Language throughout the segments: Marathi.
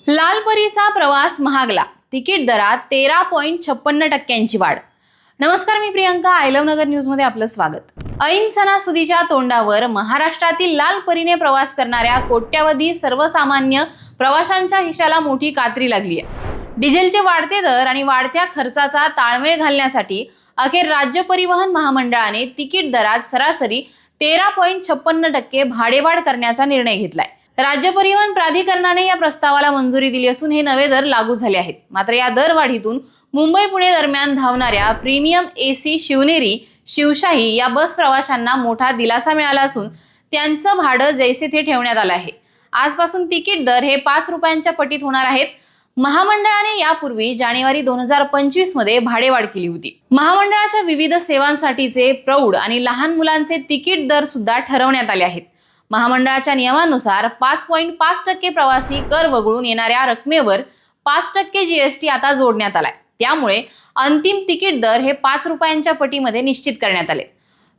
लालपरीचा प्रवास महागला, तिकीट दरात 13.56% वाढ। नमस्कार, मी Priyanka, I love Nagar news मध्ये आपलं स्वागत। ऐन सणासुदीच्या तोंडावर महाराष्ट्रातील लालपरीने प्रवास करणाऱ्या कोट्यावधी सर्वसामान्य प्रवाशांच्या खिशाला मोठी कात्री लागली आहे। डिझेलचे वाढते दर आणि वाढत्या खर्चाचा ताळमेळ घालण्यासाठी अखेर राज्य परिवहन महामंडळाने तिकीट दरात सरासरी 13.56% भाडेवाढ करण्याचा निर्णय घेतलाय। राज्य परिवहन प्राधिकरणाने या प्रस्तावाला मंजुरी दिली असून हे नवे दर लागू झाले आहेत। मात्र या दरवाढीतून मुंबई पुणे दरम्यान धावणाऱ्या प्रीमियम एसी शिवनेरी शिवशाही या बस प्रवाशांना मोठा दिलासा मिळाला असून त्यांचं भाडं जैसे थे ठेवण्यात आलं आहे। आजपासून तिकीट दर हे 5 रुपयांच्या पटीत होणार आहेत। महामंडळाने यापूर्वी जानेवारी 2025 मध्ये भाडेवाढ केली होती। महामंडळाच्या विविध सेवांसाठीचे प्रौढ आणि लहान मुलांचे तिकीट दर सुद्धा ठरवण्यात आले आहेत। महामंडळाच्या नियमानुसार 5.5% प्रवासी कर वगळून येणाऱ्या रकमेवर 5% जीएसटी आता जोडण्यात आलाय। त्यामुळे अंतिम तिकीट दर हे 5 रुपयांच्या पटीमध्ये निश्चित करण्यात आले।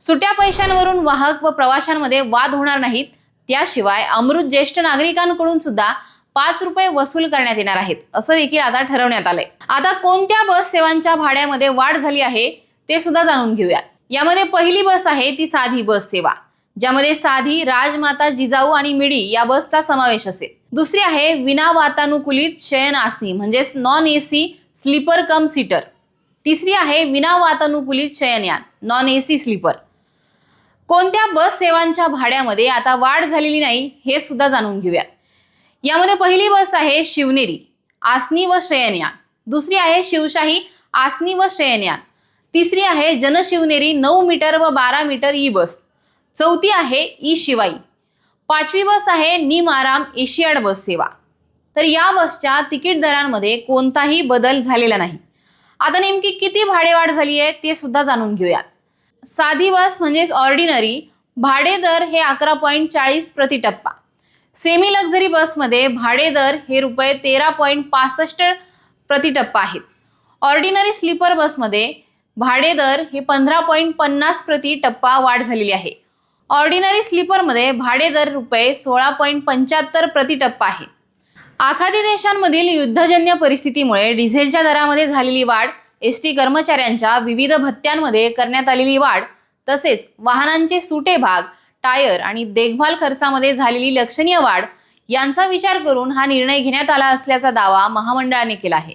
सुट्या पैशांवरून वाहक व प्रवाशांमध्ये वाद होणार नाहीत। त्याशिवाय अमृत ज्येष्ठ नागरिकांकडून सुद्धा 5 रुपये वसूल करण्यात येणार आहेत, असं देखील आता ठरवण्यात आलंय। आता कोणत्या बस सेवांच्या भाड्यामध्ये वाढ झाली आहे ते सुद्धा जाणून घेऊया। यामध्ये पहिली बस आहे ती साधी बस सेवा, ज्यामध्ये साधी, राजमाता, जिजाऊ आणि मिडी या बसचा समावेश असेल। दुसरी आहे विना वातानुकूलित शयन आसनी म्हणजेच नॉन एसी स्लीपर कम सीटर। तिसरी आहे विना वातानुकूलित शयनयान नॉन एसी स्लीपर। कोणत्या बस सेवांच्या भाड्यामध्ये आता वाढ झालेली नाही हे सुद्धा जाणून घेऊया। यामध्ये पहिली बस आहे शिवनेरी आसनी व शयनयान, दुसरी आहे शिवशाही आसनी व शयनयान, तिसरी आहे जनशिवनेरी 9 मीटर व 12 मीटर ई बस, चौथी आहे ई शिवाई, पाचवी बस आहे निम आराम एशियाड बस सेवा। तर या बसच्या तिकीट दरांमध्ये कोणताही बदल झालेला नाही। आता नेमकी किती भाडेवाढ झाली आहे ते सुद्धा जाणून घेऊयात। साधी बस म्हणजेच ऑर्डिनरी भाडे दर हे 11.40 प्रति टप्पा। सेमी लक्झरी बसमध्ये भाडे दर हे रुपये 13.65 प्रति टप्पा आहेत। ऑर्डिनरी स्लीपर बसमध्ये भाडे दर हे 15.50 प्रति टप्पा वाढ झालेली आहे। ऑर्डिनरी स्लीपरमध्ये भाडे दर रुपये 16.75 प्रति टप्पा आहे। आखाती देशांमधील युद्धजन्य परिस्थितीमुळे डिझेलच्या दरामध्ये झालेली वाढ, एसटी कर्मचाऱ्यांच्या विविध भत्त्यांमध्ये करण्यात आलेली वाढ, तसेच वाहनांचे सुटे भाग, टायर आणि देखभाल खर्चामध्ये झालेली लक्षणीय वाढ यांचा विचार करून हा निर्णय घेण्यात आला असल्याचा दावा महामंडळाने केला आहे।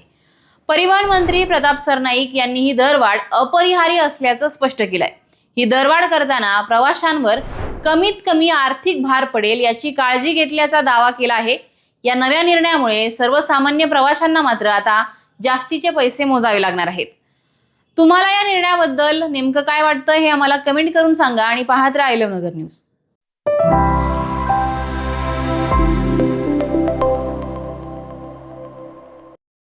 परिवहन मंत्री प्रताप सरनाईक यांनी ही दरवाढ अपरिहार्य असल्याचं स्पष्ट केलंय। ही दरवाढ करताना प्रवाशांवर कमीत कमी आर्थिक भार पडेल याची काळजी घेतल्याचा दावा केला आहे। या नव्या निर्णयामुळे सर्वसामान्य प्रवाशांना मात्र आता जास्तीचे पैसे मोजावे लागणार आहेत। तुम्हाला या निर्णयाबद्दल नेमकं काय वाटतं हे आम्हाला कमेंट करून सांगा आणि पाहत राहा आय लव्ह नगर न्यूज।